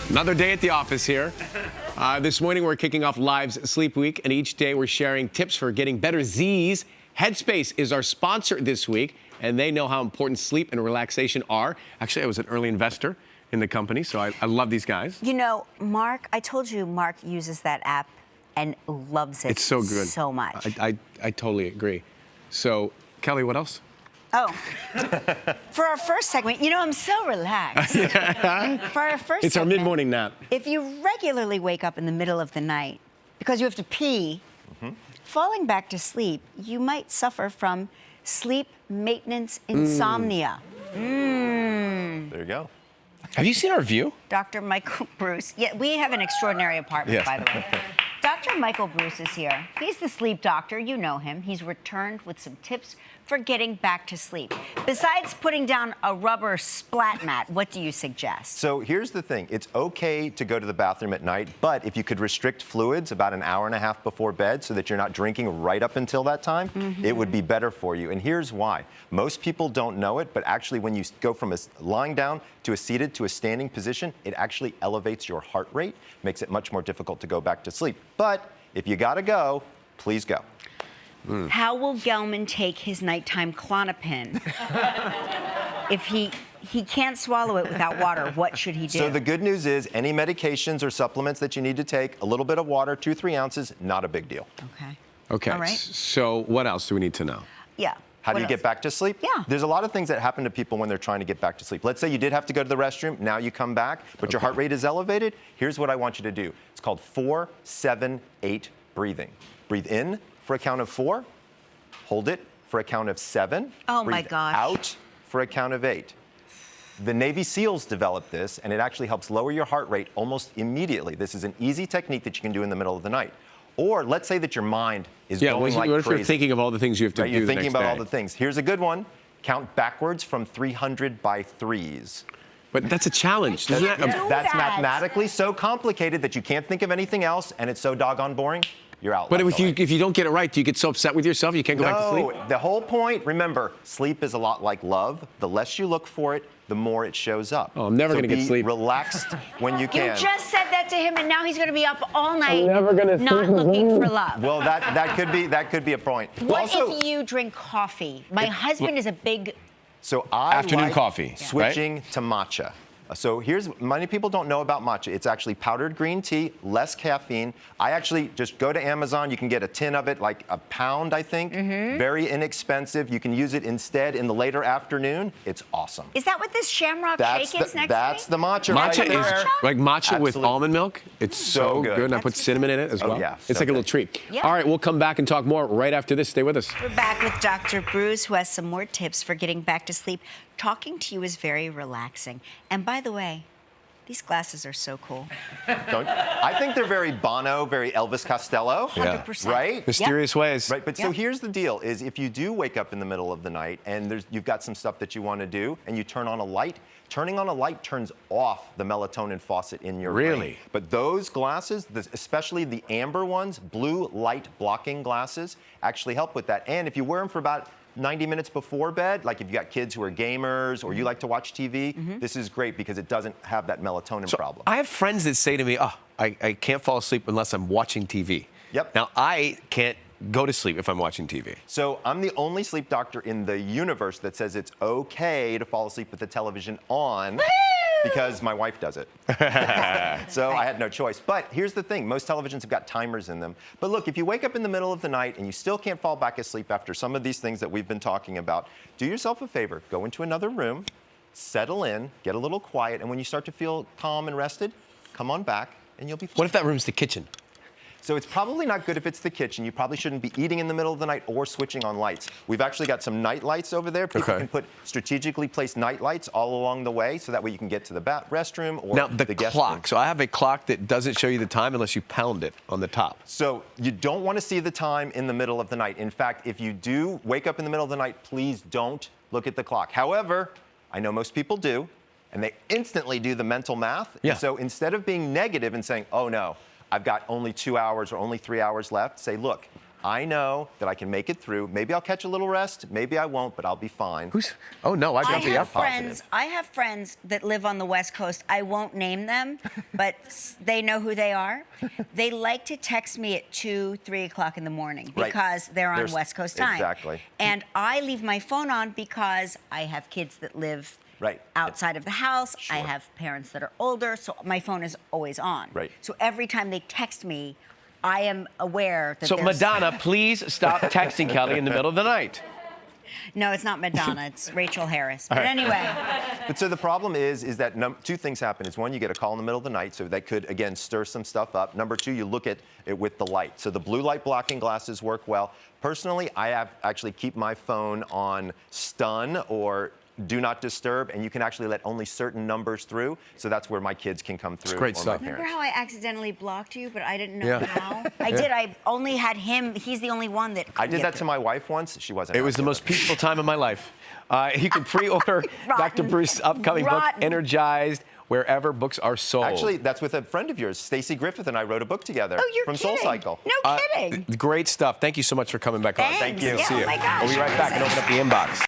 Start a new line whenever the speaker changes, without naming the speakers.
Another day at the office here. This morning we're kicking off Live's Sleep Week, and each day we're sharing tips for getting better Z's. Headspace is our sponsor this week, and they know how important sleep and relaxation are. Actually, I was an early investor in the company, so I love these guys.
You know, Mark, I told you Mark uses that app and loves it.
It's so good.
So much.
I totally agree. So, Kelly, what else?
Oh, for our first segment, you know, I'm so relaxed. For our first
It's our
segment,
mid-morning nap.
If you regularly wake up in the middle of the night because you have to pee, falling back to sleep, you might suffer from sleep maintenance insomnia.
There you go.
Have you seen our view?
Dr. Michael Breus. Yeah, we have an extraordinary apartment,
Yes.
by the way. Dr. Michael Breus is here. He's the sleep doctor. You know him. He's returned with some tips for getting back to sleep. Besides putting down a rubber splat mat, what do you suggest?
So here's the thing. It's okay to go to the bathroom at night, but if you could restrict fluids about an hour and a half before bed so that you're not drinking right up until that time, it would be better for you. And here's why. Most people don't know it, but actually when you go from a lying down to a seated to a standing position, it actually elevates your heart rate, makes it much more difficult to go back to sleep. But if you gotta go, please go.
How will Gelman take his nighttime Klonopin? If he can't swallow it without water, what should he do?
So the good news is any medications or supplements that you need to take, a little bit of water, 2-3 ounces, not a big deal.
Okay.
Okay.
All right.
So, what else do we need to know?
Yeah.
How do
What
you
else?
get back to sleep?
Yeah.
There's a lot of things that happen to people when they're trying to get back to sleep. Let's say you did have to go to the restroom, now you come back, but your heart rate is elevated. Here's what I want you to do. It's called 4-7-8 breathing. Breathe in for a count of 4, hold it for a count of 7.
Oh, my
breathe
gosh.
out for a count of 8. The Navy SEALs developed this, and it actually helps lower your heart rate almost immediately. This is an easy technique that you can do in the middle of the night. Or let's say that your mind is going like
what if
crazy.
you're thinking of all the things you have to
Right,
do
you're
the
thinking
next
about
day?
all the things. Here's a good one. Count backwards from 300 by threes.
But that's a challenge, isn't it?
do
That's
that.
mathematically so complicated that you can't think of anything else, and it's so doggone boring, you're out.
But
left
if you don't get it right, do you get so upset with yourself you can't go back to sleep?
No, the whole point, remember, sleep is a lot like love. The less you look for it, the more it shows up.
Oh, I'm never
So
gonna get
be
sleep.
relaxed when you
You
can.
just said that to him, and now he's going to be up all night,
never gonna
not
sleep.
looking for love.
Well, that could be a point.
What
Also,
if you drink coffee? My husband is a big.
So I
Afternoon
like
coffee, right?
switching to matcha. So many people don't know about matcha. It's actually powdered green tea, less caffeine. I actually just go to Amazon. You can get a tin of it, like a pound, I think. Very inexpensive. You can use it instead in the later afternoon. It's awesome.
Is that what this shamrock
That's
shake is next
that's
to
the matcha,
Matcha
right there.
is like matcha with
Absolutely.
almond milk. It's so good. And I put cinnamon in it as well.
yeah,
It's
so
like a little
good.
treat.
Yeah.
All right, we'll come back and talk more right after this. Stay with us.
We're back with Dr. Breus, who has some more tips for getting back to sleep. Talking to you is very relaxing. And by the way, these glasses are so cool.
I think they're very Bono, very Elvis Costello.
100%.
Right?
Mysterious ways.
Right, but so
Yep.
here's the deal, is if you do wake up in the middle of the night and you've got some stuff that you want to do and you turn on a light, turning on a light turns off the melatonin faucet in your brain.
Really?
But those glasses, especially the amber ones, blue light blocking glasses, actually help with that. And if you wear them for about 90 minutes before bed, like if you got kids who are gamers or you like to watch TV, this is great because it doesn't have that melatonin problem.
I have friends that say to me, oh, I can't fall asleep unless I'm watching TV.
Yep.
Now, I can't go to sleep if I'm watching TV.
So I'm the only sleep doctor in the universe that says it's okay to fall asleep with the television on because my wife does it. So I had no choice. But here's the thing. Most televisions have got timers in them. But look, if you wake up in the middle of the night and you still can't fall back asleep after some of these things that we've been talking about, do yourself a favor. Go into another room, settle in, get a little quiet, and when you start to feel calm and rested, come on back and you'll be fine.
What if that room's the kitchen?
So it's probably not good if it's the kitchen. You probably shouldn't be eating in the middle of the night or switching on lights. We've actually got some night lights over there. People
Okay.
can put strategically placed night lights all along the way, so that way you can get to the restroom or
Now, the
guest
clock.
room.
So I have a clock that doesn't show you the time unless you pound it on the top.
So you don't want to see the time in the middle of the night. In fact, if you do wake up in the middle of the night, please don't look at the clock. However, I know most people do, and they instantly do the mental math.
Yeah.
And so instead of being negative and saying, oh no, I've got only 2 hours or only 3 hours left, say, look, I know that I can make it through. Maybe I'll catch a little rest. Maybe I won't, but I'll be fine.
Oh, no, I got the F.
I have friends that live on the West Coast. I won't name them, but they know who they are. They like to text me at 2, 3 o'clock in the morning because they're on West Coast time.
Exactly.
And I leave my phone on because I have kids that live outside of the house. I have parents that are older, so my phone is always on. So every time they text me, I am aware that
So Madonna, please stop texting Kelly in the middle of the night.
No, it's not Madonna. It's Rachel Harris. But anyway.
But so the problem is that two things happen. Is one, you get a call in the middle of the night, so that could, again, stir some stuff up. Number two, you look at it with the light. So the blue light blocking glasses work well. Personally, I actually keep my phone on stun or do not disturb, and you can actually let only certain numbers through. So that's where my kids can come through.
It's great stuff.
Remember how I accidentally blocked you, but I didn't know how? I did. I only had him. He's the only one that
I did that to my wife once. She wasn't.
It was the most peaceful time of my life. You can pre-order Dr. Bruce's upcoming book, Energized, wherever books are sold.
Actually, that's with a friend of yours, Stacey Griffith, and I wrote a book together from
kidding.
SoulCycle.
No kidding.
Great stuff. Thank you so much for coming back on.
Thank you.
Yeah,
See you.
oh my gosh.
We'll be right back and open up the inbox.